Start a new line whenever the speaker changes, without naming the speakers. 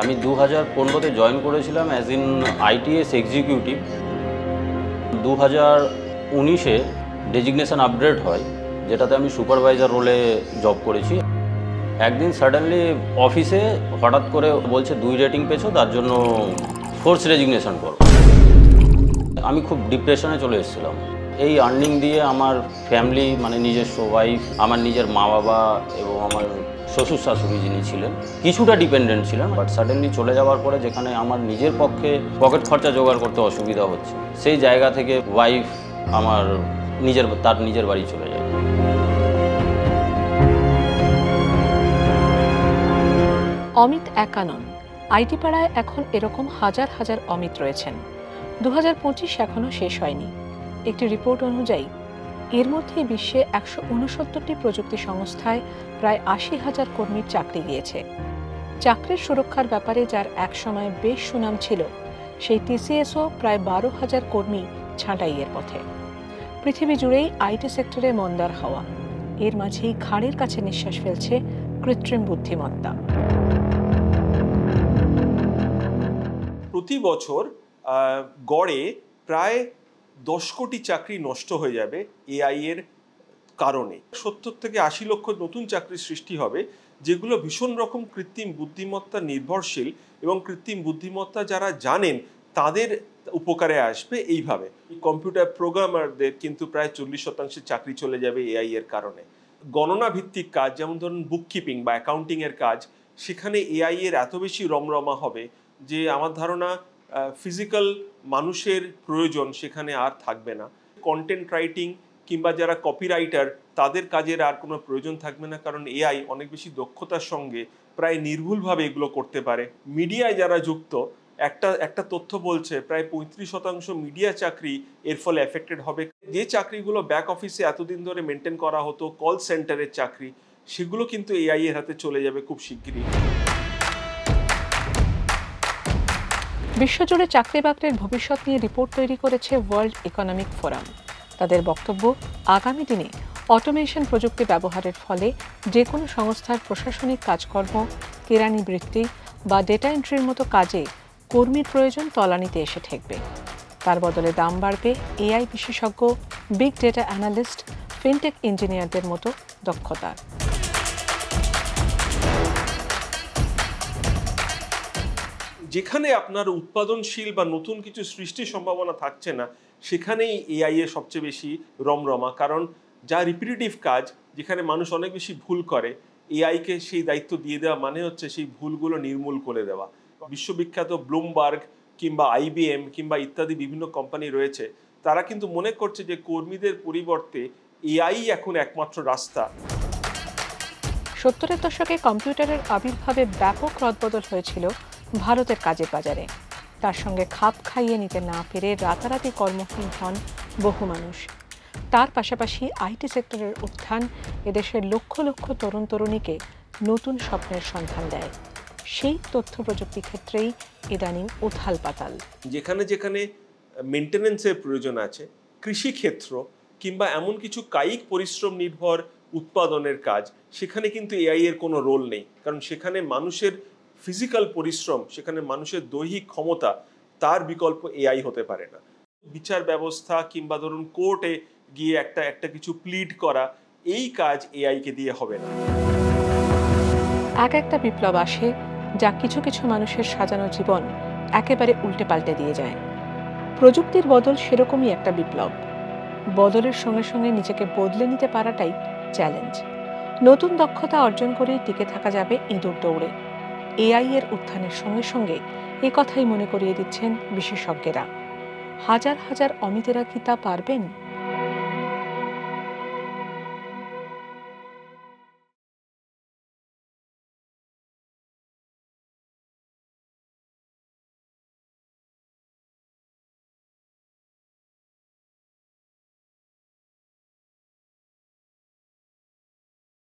আমি 2015-তে জয়েন করেছিলাম অ্যাজ ইন আইটিএস এক্সিকিউটিভ। 2019-এ ডেজিগনেশন আপগ্রেড হয়, যেটাতে আমি সুপারভাইজার রোলে জব করেছি। একদিন সাডেনলি অফিসে হঠাৎ করে বলছে 2 রেটিং পেয়েছো, তার জন্য ফোর্স রেজিগনেশন করো। আমি খুব ডিপ্রেশনে চলে এসেছিলাম। এই আর্নিং দিয়ে আমার ফ্যামিলি, মানে নিজস্ব ওয়াইফ, আমার নিজের মা বাবা এবং আমার শ্বশুর শাশুড়ি যিনি ছিলেন, কিছুটা ডিপেন্ডেন্ট ছিলেন। বাট সাডেনলি চলে যাওয়ার পরে যেখানে আমার নিজের পক্ষে পকেট খরচা জোগাড় করতে অসুবিধা হচ্ছে, সেই জায়গা থেকে ওয়াইফ আমার তার নিজের বাড়ি চলে যায়।
অমিত একা নন। আইটি পাড়ায় এখন এরকম হাজার হাজার অমিত রয়েছেন। 2025 এখনো শেষ হয়নি। একটি রিপোর্ট অনুযায়ী এর মধ্যে বিশ্বে 169টি প্রযুক্তি সংস্থায় প্রায় 80,000 কর্মীর চাকরি গিয়েছে। চাকরির সুরক্ষার ব্যাপারে যার একসময় বেশ সুনাম ছিল, সেই টিসিএসও প্রায় 12,000 কর্মী ছাঁটাইয়ের পথে। পৃথিবী জুড়েই আইটি সেক্টরে মন্দার হাওয়া। এর মাঝেই ঘাড়ের কাছে নিঃশ্বাস ফেলছে কৃত্রিম বুদ্ধিমত্তা।
প্রতি বছর গড়ে প্রায় 10 কোটি চাকরি নষ্ট হয়ে যাবে এআই এর কারণে। 70 থেকে 80 লক্ষ নতুন চাকরির সৃষ্টি হবে, যেগুলো ভীষণ রকম কৃত্রিম বুদ্ধিমত্তা নির্ভরশীল, এবং কৃত্রিম বুদ্ধিমত্তা যারা জানেন তাদের উপকারে আসবে। এইভাবে কম্পিউটার প্রোগ্রামারদের কিন্তু প্রায় 40% চাকরি চলে যাবে এআই এর কারণে। গণনা ভিত্তিক কাজ, যেমন ধরুন বুককিপিং বা অ্যাকাউন্টিং এর কাজ, সেখানে এআই এর এত বেশি রমরমা হবে যে আমার ধারণা ফিজিক্যাল মানুষের প্রয়োজন সেখানে আর থাকবে না। কন্টেন্ট রাইটিং কিংবা যারা কপিরাইটার, তাদের কাজের আর কোনো প্রয়োজন থাকবে না, কারণ এআই অনেক বেশি দক্ষতার সঙ্গে প্রায় নির্ভুলভাবে এগুলো করতে পারে। মিডিয়ায় যারা যুক্ত, একটা তথ্য বলছে প্রায় 35% মিডিয়া চাকরি এর ফলে এফেক্টেড হবে। যে চাকরিগুলো ব্যাক অফিসে এতদিন ধরে মেনটেন করা হতো, কল সেন্টারের চাকরি, সেগুলো কিন্তু এআই এর হাতে চলে যাবে খুব শিগগিরই।
বিশ্বজুড়ে চাকরি বাকরির ভবিষ্যৎ নিয়ে রিপোর্ট তৈরি করেছে ওয়ার্ল্ড ইকোনমিক ফোরাম। তাদের বক্তব্য, আগামী দিনে অটোমেশন প্রযুক্তি ব্যবহারের ফলে যে কোনো সংস্থার প্রশাসনিক কাজকর্ম, কেরানি বৃত্তি বা ডেটা এন্ট্রির মতো কাজে কর্মীর প্রয়োজন তলানিতে এসে ঠেকবে। তার বদলে দাম বাড়বে এআই বিশেষজ্ঞ, বিগ ডেটা অ্যানালিস্ট, ফিনটেক ইঞ্জিনিয়ারদের মতো দক্ষতার।
যেখানে আপনার উৎপাদনশীল বা নতুন কিছু সৃষ্টির সম্ভাবনা থাকছে না, সেখানেই এআই এর সবচেয়ে বেশি রমরমা। কারণ যা রিপিটিটিভ কাজ, যেখানে মানুষ অনেক বেশি ভুল করে, এআইকে সেই দায়িত্ব দিয়ে দেওয়া মানে হচ্ছে সেই ভুলগুলো নির্মূল করে দেওয়া। বিশ্ববিখ্যাত ব্লুমবার্গ কিংবা আইবিএম কিংবা ইত্যাদি বিভিন্ন কোম্পানি রয়েছে, তারা কিন্তু মনে করছে যে কর্মীদের পরিবর্তে এআই এখন একমাত্র রাস্তা।
70-এর দশকে কম্পিউটারের আবির্ভাবে ব্যাপক রদবদল হয়েছিল ভারতের কাজের বাজারে। তার সঙ্গে খাপ খাইয়ে নিতে না পেরে রাতারাতি কর্মহীন হন বহু মানুষ। তার পাশাপাশি আইটি সেক্টরের উত্থান এদেশের লক্ষ লক্ষ তরুণ তরুণীকে নতুন স্বপ্নের সন্ধান দেয়। সেই তথ্য প্রযুক্তি ক্ষেত্রেই ইদানিং উথাল পাতাল।
যেখানে যেখানে মেনটেন্যান্সের প্রয়োজন আছে, কৃষিক্ষেত্র কিংবা এমন কিছু কায়িক পরিশ্রম নির্ভর উৎপাদনের কাজ, সেখানে কিন্তু এআই এর কোনো রোল নেই। কারণ সেখানে মানুষের ফিজিক্যাল পরিশ্রম, সেখানে মানুষের দৈহিক ক্ষমতা, তার বিকল্প এআই হতে পারে না। বিচার ব্যবস্থা কিংবা ধরুন কোর্টে গিয়ে একটা কিছু প্লিড করা, এই কাজ এআইকে দিয়ে হবে না।
একটা বিপ্লব আসে যা কিছু কিছু মানুষের সাজানো জীবন একেবারে উল্টে পাল্টে দিয়ে যায়। প্রযুক্তির বদল সেরকমই একটা বিপ্লব। বদলের সঙ্গে সঙ্গে নিজেকে বদলে নিতে পারাটাই চ্যালেঞ্জ। নতুন দক্ষতা অর্জন করেই টিকে থাকা যাবে ইঁদুর দৌড়ে। এআই এর উত্থানের সঙ্গে সঙ্গে এ কথাই মনে করিয়ে দিচ্ছেন বিশেষজ্ঞেরা। হাজার হাজার অমিতেরা কি তা পারবেন?